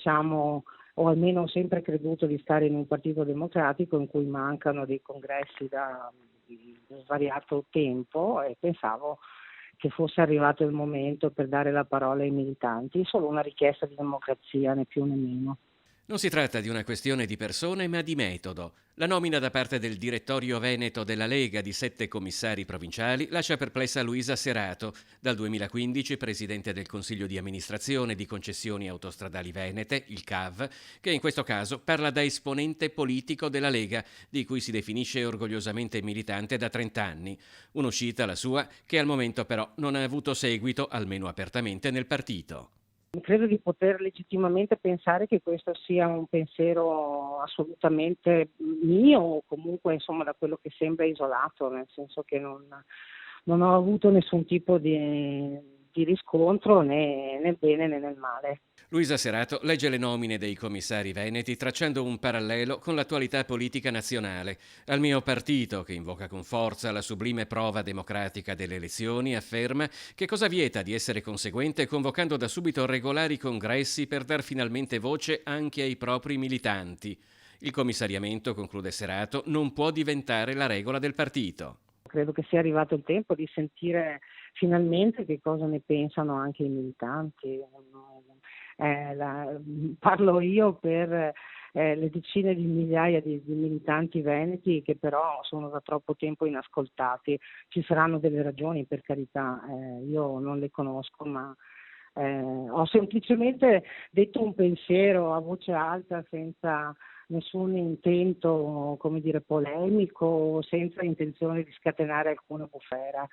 diciamo, o almeno ho sempre creduto di stare in un partito democratico in cui mancano dei congressi da svariato tempo e pensavo che fosse arrivato il momento per dare la parola ai militanti, solo una richiesta di democrazia, né più né meno. Non si tratta di una questione di persone, ma di metodo. La nomina da parte del direttorio veneto della Lega di 7 commissari provinciali lascia perplessa Luisa Serato, dal 2015 presidente del Consiglio di amministrazione di Concessioni Autostradali Venete, il CAV, che in questo caso parla da esponente politico della Lega, di cui si definisce orgogliosamente militante da 30 anni. Un'uscita, la sua, che al momento però non ha avuto seguito, almeno apertamente, nel partito. Credo di poter legittimamente pensare che questo sia un pensiero assolutamente mio o comunque insomma da quello che sembra isolato, nel senso che non ho avuto nessun tipo di riscontro né nel bene né nel male. Luisa Serato legge le nomine dei commissari veneti tracciando un parallelo con l'attualità politica nazionale. Al mio partito, che invoca con forza la sublime prova democratica delle elezioni, afferma che cosa vieta di essere conseguente convocando da subito regolari congressi per dar finalmente voce anche ai propri militanti. Il commissariamento, conclude Serato, non può diventare la regola del partito. Credo che sia arrivato il tempo di sentire finalmente che cosa ne pensano anche i militanti. Parlo io per le decine di migliaia di militanti veneti che però sono da troppo tempo inascoltati. Ci saranno delle ragioni, per carità, io non le conosco, ma ho semplicemente detto un pensiero a voce alta senza nessun intento, come dire, polemico, senza intenzione di scatenare alcuna bufera.